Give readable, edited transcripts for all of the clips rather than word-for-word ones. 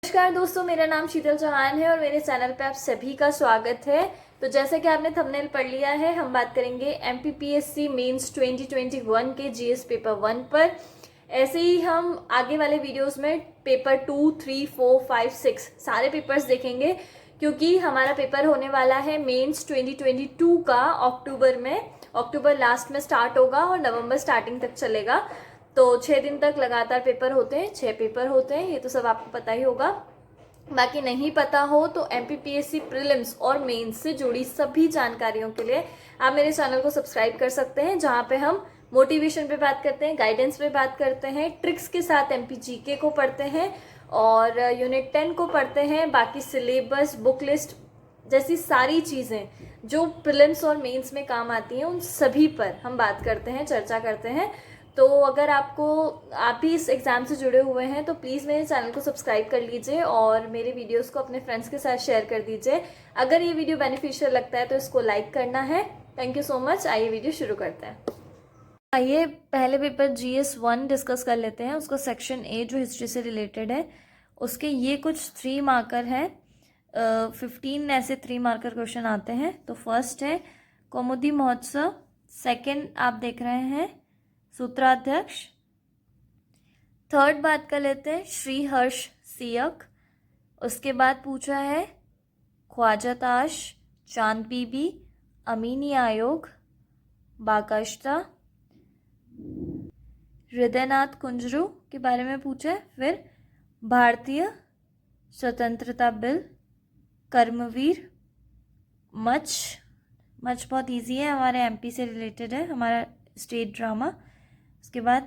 नमस्कार दोस्तों, मेरा नाम शीतल चौहान है और मेरे चैनल पे आप सभी का स्वागत है। तो जैसे कि आपने थंबनेल पढ़ लिया है, हम बात करेंगे एमपीपीएससी मेंस 2021 के जीएस पेपर 1 पर। ऐसे ही हम आगे वाले वीडियोस में पेपर 2, 3, 4, 5, 6 सारे पेपर्स देखेंगे, क्योंकि हमारा पेपर होने वाला है मेंस 2022 का अक्टूबर लास्ट में स्टार्ट होगा और नवंबर स्टार्टिंग तक चलेगा। तो 6 दिन तक लगातार पेपर होते हैं, 6 पेपर होते हैं, ये तो सब आपको पता ही होगा। बाकी नहीं पता हो तो एमपीपीएससी प्रीलिम्स और मेंस से जुड़ी सभी जानकारियों के लिए आप मेरे चैनल को सब्सक्राइब कर सकते हैं, जहाँ पे हम मोटिवेशन पे बात करते हैं, गाइडेंस पे बात करते हैं, ट्रिक्स के साथ एमपीजीके को पढ़ते हैं और यूनिट 10 को पढ़ते हैं। बाकी सिलेबस, बुक लिस्ट जैसी सारी चीज़ें जो प्रीलिम्स और मेंस में काम आती हैं, उन सभी पर हम बात करते हैं, चर्चा करते हैं। तो अगर आप भी इस एग्ज़ाम से जुड़े हुए हैं तो प्लीज़ मेरे चैनल को सब्सक्राइब कर लीजिए और मेरे वीडियोस को अपने फ्रेंड्स के साथ शेयर कर दीजिए। अगर ये वीडियो बेनिफिशियल लगता है तो इसको लाइक करना है। Thank you so much. आइए वीडियो शुरू करते हैं। आइए पहले पेपर GS 1 डिस्कस कर लेते हैं। उसका सेक्शन ए जो हिस्ट्री से रिलेटेड है, उसके ये कुछ 3 मार्कर हैं। 15 ऐसे 3 मार्कर क्वेश्चन आते हैं। तो फर्स्ट है कौमुदी महोत्सव, सेकेंड आप देख रहे हैं सूत्राध्यक्ष, थर्ड बात कर लेते हैं श्री हर्ष सियक, उसके बाद पूछा है ख्वाजा ताश, चांद बीबी, अमीनी आयोग, बाकाश्ता, हृदयनाथ कुंजरू के बारे में पूछा है, फिर भारतीय स्वतंत्रता बिल, कर्मवीर, मच बहुत इजी है, हमारे एमपी से रिलेटेड है, हमारा स्टेट ड्रामा। उसके बाद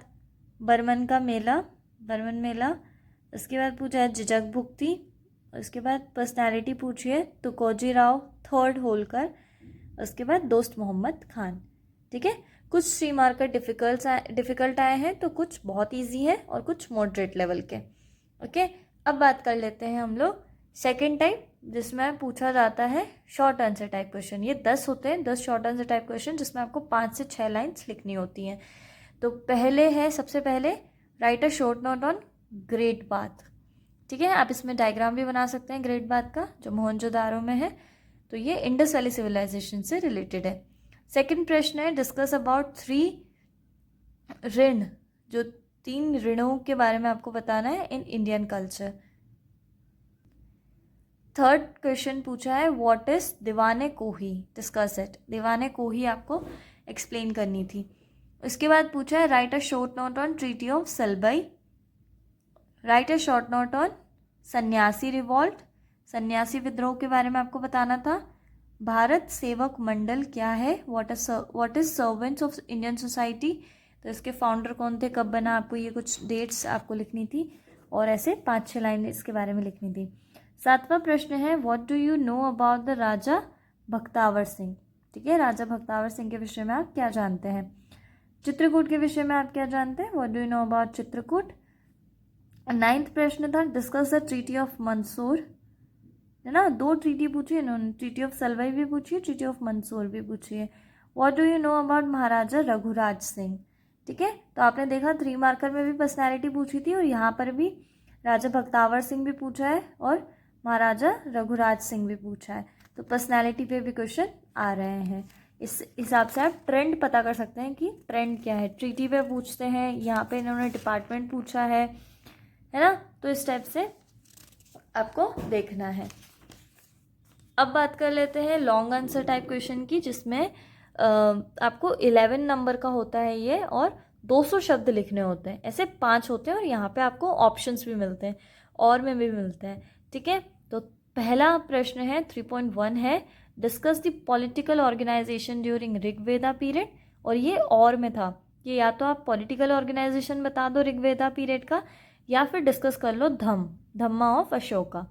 बर्मन मेला, उसके बाद पूछा है जिजक भुक्ति, उसके बाद पर्सनालिटी पूछी है तुकोजी राव थर्ड होलकर, उसके बाद दोस्त मोहम्मद खान। ठीक है, कुछ 3 मार्कर डिफ़िकल्ट आए हैं, तो कुछ बहुत इजी है और कुछ मॉडरेट लेवल के। ओके, अब बात कर लेते हैं हम लोग सेकेंड टाइप, जिसमें पूछा जाता है शॉर्ट आंसर टाइप क्वेश्चन। ये 10 होते हैं, 10 शॉर्ट आंसर टाइप क्वेश्चन, जिसमें आपको 5 से 6 लाइन्स लिखनी होती हैं। तो सबसे पहले right a short note on great bath. ठीक है, आप इसमें डायग्राम भी बना सकते हैं ग्रेट बाथ का, जो मोहनजोदारो में है। तो ये इंडस वैली सिविलाइजेशन से रिलेटेड है। सेकंड प्रश्न है डिस्कस अबाउट 3 ऋण, जो 3 ऋणों के बारे में आपको बताना है in Indian culture. Third question पूछा है व्हाट इज दीवाने कोही, डिस्कस इट। दीवाने कोही आपको एक्सप्लेन करनी थी। उसके बाद पूछा है write a short note on treaty of Salbai, write a short note on Sannyasi revolt, सन्यासी विद्रोह के बारे में आपको बताना था। भारत सेवक मंडल क्या है, what is servants of Indian society, तो इसके फाउंडर कौन थे, कब बना, आपको ये कुछ डेट्स आपको लिखनी थी और ऐसे 5-6 लाइन इसके बारे में लिखनी थी। 7वां प्रश्न है what do you know about the Raja Bakhtawar Singh. ठीक है, राजा भक्तावर सिंह के विषय में आप क्या जानते हैं। चित्रकूट के विषय में आप क्या जानते हैं, what do you know about Chitrakoot. 9th प्रश्न था discuss the treaty of Mandsaur, है ना, 2 ट्रीटी पूछी है इन्होंने, ट्रीटी ऑफ सलवई भी पूछी है, ट्रीटी ऑफ मंसूर भी पूछी है। What do you know about Maharaja Raghuraj Singh. ठीक है, तो आपने देखा 3 मार्कर में भी पर्सनैलिटी पूछी थी और यहाँ पर भी राजा भक्तावर सिंह भी पूछा है और महाराजा रघुराज सिंह भी पूछा है। तो पर्सनैलिटी पे भी क्वेश्चन आ रहे हैं। इस हिसाब से आप ट्रेंड पता कर सकते हैं कि ट्रेंड क्या है। ट्रीटी पे पूछते हैं, यहाँ पे इन्होंने डिपार्टमेंट पूछा है ना, तो इस टाइप से आपको देखना है। अब बात कर लेते हैं लॉन्ग आंसर टाइप क्वेश्चन की, जिसमें आपको 11 नंबर का होता है ये और 200 शब्द लिखने होते हैं। ऐसे 5 होते हैं और यहाँ पे आपको ऑप्शंस भी मिलते हैं और में भी मिलते हैं। ठीक है, तो पहला प्रश्न है 3.1 है discuss the political organisation during Rigveda period, और ये और में था। ये या तो आप पॉलिटिकल ऑर्गेनाइजेशन बता दो ऋग्वेदा पीरियड का, या फिर डिस्कस कर लो धम्मा ऑफ अशोका।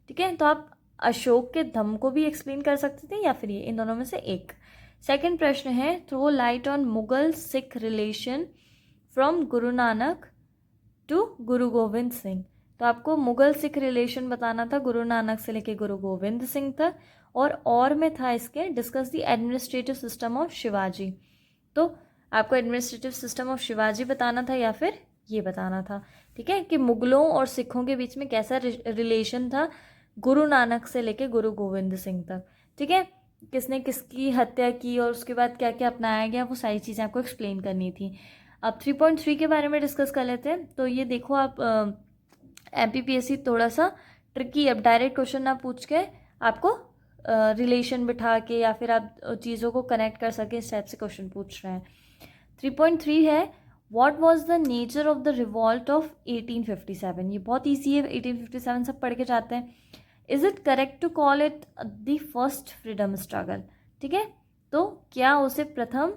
ठीक है, तो आप अशोक के धम्म को भी एक्सप्लेन कर सकते थे या फिर ये, इन दोनों में से एक। सेकंड प्रश्न है throw light on Mughal Sikh relation from Guru Nanak to गुरु गोविंद सिंह। तो आपको मुगल सिख रिलेशन बताना था गुरु नानक से लेके गुरु गोविंद सिंह तक, और में था इसके discuss the administrative system of Shivaji. तो आपको एडमिनिस्ट्रेटिव सिस्टम ऑफ शिवाजी बताना था या फिर ये बताना था, ठीक है, कि मुगलों और सिखों के बीच में कैसा रिलेशन था गुरु नानक से लेके गुरु गोविंद सिंह तक, ठीक है, किसने किसकी हत्या की और उसके बाद क्या क्या अपनाया गया, वो सारी चीज़ें आपको एक्सप्लेन करनी थी। अब 3.3 के बारे में डिस्कस कर लेते हैं। तो ये देखो आप MPPSC थोड़ा सा ट्रिकी, अब डायरेक्ट क्वेश्चन ना पूछ के आपको रिलेशन बिठा के या फिर आप चीज़ों को कनेक्ट कर सके इस टाइप से क्वेश्चन पूछ रहे हैं। 3.3 है, what was the nature of the revolt of 1857। ये बहुत ईजी है, 1857 सब पढ़ के जाते हैं। Is it correct to call it the first freedom struggle, ठीक है, तो क्या उसे प्रथम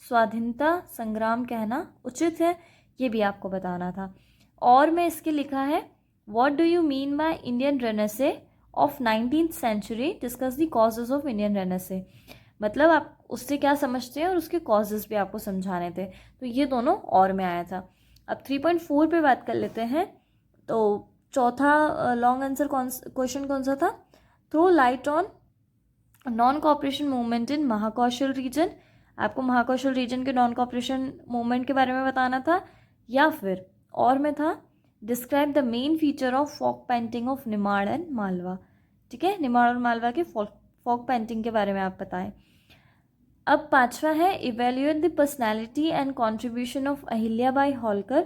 स्वाधीनता संग्राम कहना उचित है, ये भी आपको बताना था। और में इसके लिखा है, what do you mean by Indian renaissance of 19th century, discuss the causes of Indian renaissance, मतलब आप उससे क्या समझते हैं और उसके कॉजेज भी आपको समझाने थे। तो ये दोनों और में आया था। अब 3.4 पे बात कर लेते हैं। तो चौथा लॉन्ग आंसर क्वेश्चन कौन सा था, throw light on non cooperation movement in Mahakaushal region, आपको महाकौशल रीजन के नॉन कॉपरेशन मूवमेंट के बारे में बताना था। या फिर और में था, describe the main feature of folk painting of Nimar and Malwa, ठीक है, निमाड़ और मालवा के फॉक पेंटिंग के बारे में आप बताएं। अब पांचवा है, evaluate the personality and contribution of Ahilyabai Holkar,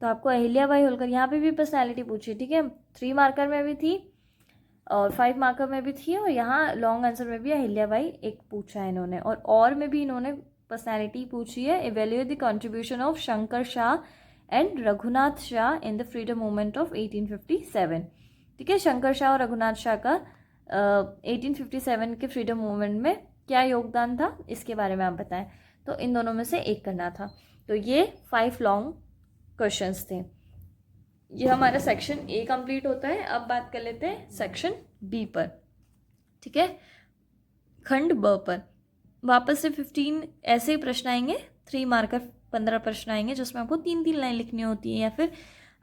तो आपको अहिल्याबाई होलकर यहाँ पे भी पर्सनैलिटी पूछी, ठीक है, 3 मार्कर में भी थी और 5 मार्कर में भी थी, और यहाँ लॉन्ग आंसर में भी अहिल्याबाई एक पूछा है इन्होंने, और में भी इन्होंने पर्सनैलिटी पूछी है, evaluate the contribution of Shankar Shah and Raghunath Shah in the freedom movement of 1857, ठीक है, शंकर शाह और रघुनाथ शाह का 1857 के फ्रीडम मूवमेंट में क्या योगदान था, इसके बारे में आप बताएं। तो इन दोनों में से एक करना था। तो ये 5 लॉन्ग क्वेश्चंस थे। ये हमारा सेक्शन A कंप्लीट होता है। अब बात कर लेते हैं सेक्शन B पर, ठीक है, खंड ब पर। वापस से 15 ऐसे ही प्रश्न आएंगे, 3 मार्कर 15 प्रश्न आएंगे, जिसमें आपको 3-3 लाइन लिखनी होती है, या फिर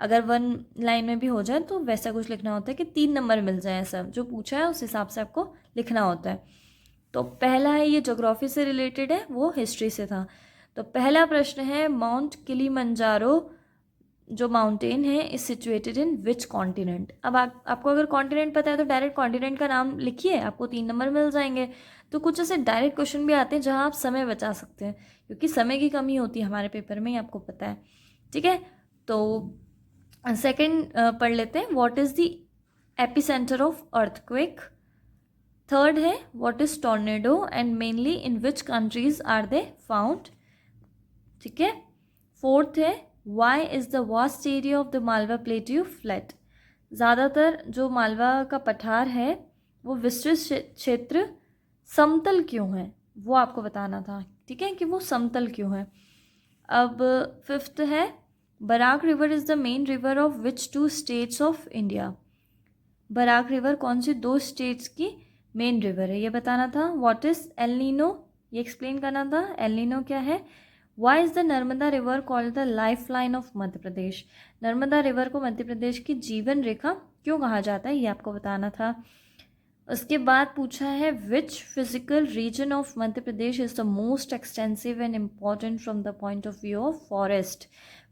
अगर 1 लाइन में भी हो जाए तो वैसा कुछ लिखना होता है कि 3 नंबर मिल जाए, सब जो पूछा है उस हिसाब से आपको लिखना होता है। तो पहला है, ये ज्योग्राफी से रिलेटेड है, वो हिस्ट्री से था। तो पहला प्रश्न है, माउंट किलिमंजारो जो माउंटेन है is situated in which continent. अब आपको अगर कॉन्टिनेंट पता है तो डायरेक्ट कॉन्टिनेंट का नाम लिखिए, आपको 3 नंबर मिल जाएंगे। तो कुछ ऐसे डायरेक्ट क्वेश्चन भी आते हैं जहां आप समय बचा सकते हैं, क्योंकि समय की कमी होती है हमारे पेपर में, आपको पता है, ठीक है। तो सेकंड पढ़ लेते हैं, what is the epicentre of earthquake. Third है, what is tornado and mainly in which countries are they found, ठीक है। फोर्थ है, why is the vast area of the Malwa plateau flat, ज़्यादातर जो मालवा का पठार है वो विस्तृत क्षेत्र समतल क्यों है, वो आपको बताना था, ठीक है, कि वो समतल क्यों है। अब फिफ्थ है, Barak river is the main river of which 2 states of India, Barak river कौन सी 2 स्टेट्स की मेन रिवर है, ये बताना था। व्हाट इज एल नीनो, ये एक्सप्लेन करना था, एल नीनो क्या है। Why is the Narmada river called the lifeline of Madhya Pradesh, Narmada river को मध्य प्रदेश की जीवन रेखा क्यों कहा जाता है, ये आपको बताना था। उसके बाद पूछा है, which physical region of Madhya Pradesh is the most extensive and important from the point of view of forest,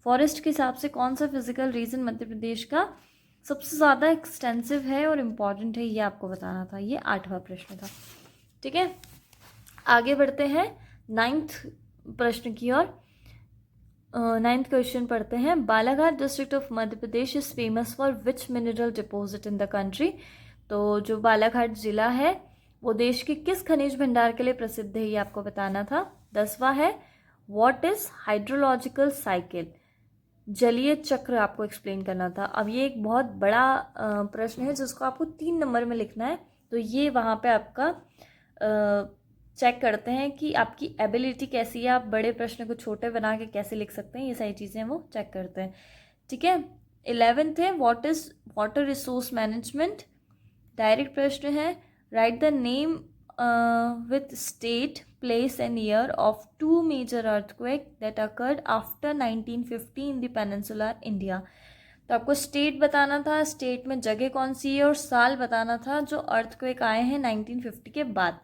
forest के हिसाब से कौन सा फिजिकल रीजन मध्य प्रदेश का सबसे ज़्यादा एक्सटेंसिव है और इम्पॉर्टेंट है, ये आपको बताना था। ये 8वां प्रश्न था, ठीक है। आगे बढ़ते हैं 9th प्रश्न की ओर। 9th क्वेश्चन पढ़ते हैं, Balaghat district of Madhya Pradesh is famous for which mineral deposit in the country, तो जो बालाघाट ज़िला है वो देश के किस खनिज भंडार के लिए प्रसिद्ध है, ये आपको बताना था। 10वां है, व्हाट इज़ हाइड्रोलॉजिकल साइकिल, जलीय चक्र आपको एक्सप्लेन करना था। अब ये एक बहुत बड़ा प्रश्न है जिसको आपको 3 नंबर में लिखना है, तो ये वहाँ पे आपका चेक करते हैं कि आपकी एबिलिटी कैसी है, आप बड़े प्रश्न को छोटे बना के कैसे लिख सकते हैं, ये सारी चीज़ें वो चेक करते हैं, ठीक है। 11th है, what is water resource management, direct प्रश्न है, right the name with state, place and year of 2 major earthquake that occurred after 1950 in the peninsular India, तो आपको स्टेट बताना था, स्टेट में जगह कौन सी है, और साल बताना था जो अर्थक्वेक आए हैं 1950 के बाद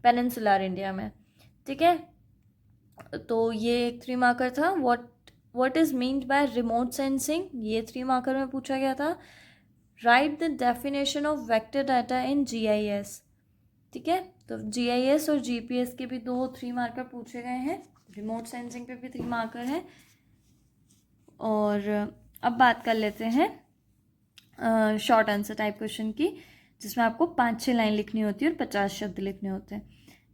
पेनिनसुलर इंडिया में, ठीक है। तो ये एक 3 मार्कर था। What what is meant by remote sensing, ये 3 मार्कर में पूछा गया था. Right the definition of vector data in GIS. ठीक है, तो GIS और GPS के भी 3 मार्कर पूछे गए हैं. रिमोट सेंसिंग पे भी 3 मार्कर है. और अब बात कर लेते हैं शॉर्ट आंसर टाइप क्वेश्चन की, जिसमें आपको 5-6 लाइन लिखनी होती है और 50 शब्द लिखने होते हैं.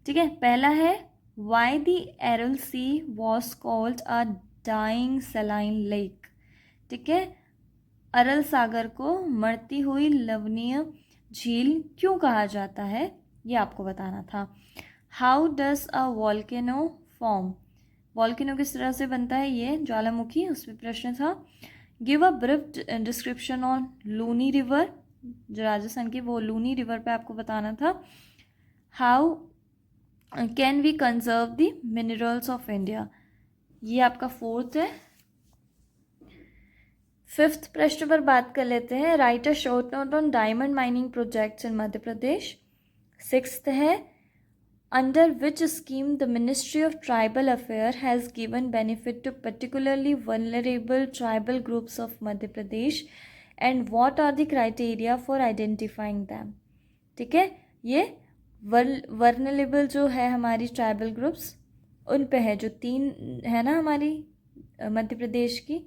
ठीक है, पहला है why the Aral sea was called a dying saline lake. ठीक है, अरल सागर को मरती हुई लवणीय झील क्यों कहा जाता है, ये आपको बताना था. How does a volcano form, volcano किस तरह से बनता है, ये ज्वालामुखी, उसमें प्रश्न था. Give a brief description on Luni river, जो राजस्थान की वो लूनी रिवर पे आपको बताना था. How can we conserve the minerals of India, ये आपका 4th है. 5th प्रश्न पर बात कर लेते हैं. Write a short note on diamond mining projects in Madhya Pradesh. 6th है under which scheme the ministry of tribal affair has given benefit to particularly vulnerable tribal groups of Madhya Pradesh and what are the criteria for identifying them. ठीक है, ये vulnerable जो है हमारी tribal groups उन पे है, जो 3 है ना हमारी मध्य प्रदेश की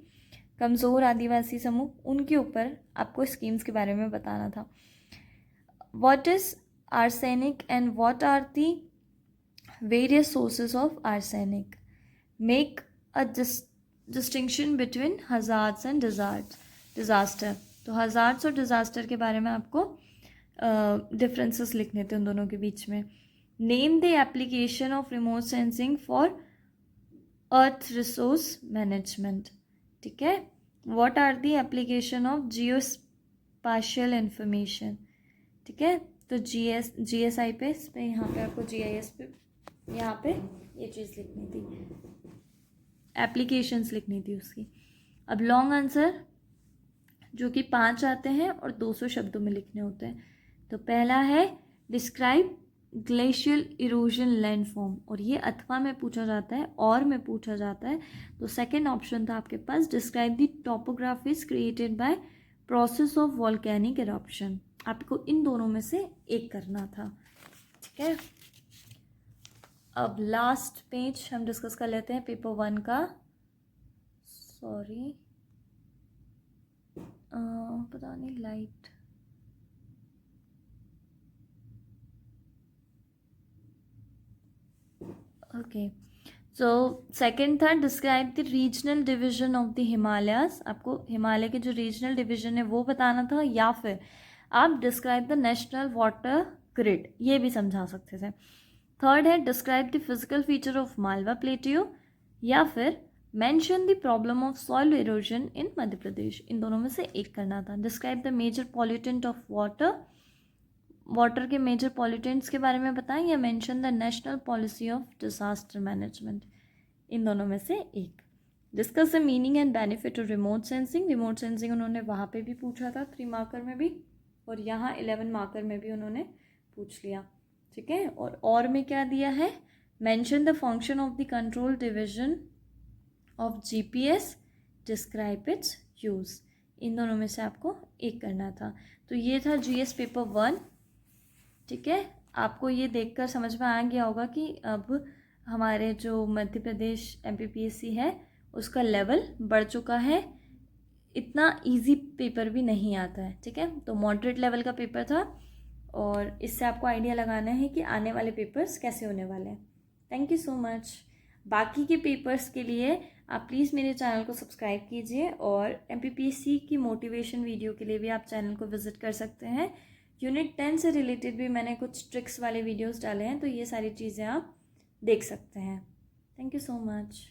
कमज़ोर आदिवासी समूह, उनके ऊपर आपको स्कीम्स के बारे में बताना था. What is arsenic and what are the various sources of arsenic. Make a distinction between hazards and disaster. तो हज़ार्ड्स और डिज़ास्टर के बारे में आपको डिफरेंसेस लिखने थे उन दोनों के बीच में. Name the application of remote sensing for earth resource management. ठीक है, what are the application of geospatial information. ठीक है, तो GSI पे, इस पे यहाँ पे आपको GIS पे यहाँ पे ये चीज़ लिखनी थी, एप्लीकेशंस लिखनी थी उसकी. अब लॉन्ग आंसर जो कि 5 आते हैं और 200 शब्दों में लिखने होते हैं. तो पहला है डिस्क्राइब ग्लेशियल इरोजन लैंडफॉर्म, और ये अथवा में पूछा जाता है और में पूछा जाता है. तो सेकेंड ऑप्शन था आपके पास describe the topographies created by process of volcanic eruption. आपको इन दोनों में से एक करना था. ठीक है, अब लास्ट पेज हम डिस्कस कर लेते हैं पेपर 1 का. सॉरी, पता नहीं लाइट. ओके, सो सेकेंड था describe the regional division of the Himalayas. आपको हिमालय के जो रीजनल डिवीजन है वो बताना था, या फिर आप describe the national water grid, ये भी समझा सकते थे. थर्ड है describe the physical feature of Malwa plateau, या फिर mention the problem of soil erosion in Madhya Pradesh. इन दोनों में से एक करना था. Describe the major pollutant of water, water के मेजर पॉल्यूटेंट्स के बारे में बताएं, या mention the national policy of disaster management. इन दोनों में से एक. Discuss the meaning and benefit of remote sensing. Remote sensing उन्होंने वहाँ पे भी पूछा था 3 मार्कर में भी, और यहाँ 11 मार्कर में भी उन्होंने पूछ लिया. ठीक है, और में क्या दिया है, mention the function of the control division of GPS, describe its use. इन दोनों में से आपको एक करना था. तो ये था GS पेपर 1. ठीक है, आपको ये देखकर समझ में आ गया होगा कि अब हमारे जो मध्य प्रदेश MPPSC है उसका लेवल बढ़ चुका है, इतना इजी पेपर भी नहीं आता है. ठीक है, तो मॉडरेट लेवल का पेपर था, और इससे आपको आइडिया लगाना है कि आने वाले पेपर्स कैसे होने वाले हैं. Thank you so much. बाकी के पेपर्स के लिए आप प्लीज़ मेरे चैनल को सब्सक्राइब कीजिए, और MPPSC की मोटिवेशन वीडियो के लिए भी आप चैनल को विज़िट कर सकते हैं. यूनिट 10 से रिलेटेड भी मैंने कुछ ट्रिक्स वाले वीडियोस डाले हैं, तो ये सारी चीज़ें आप देख सकते हैं. Thank you so much.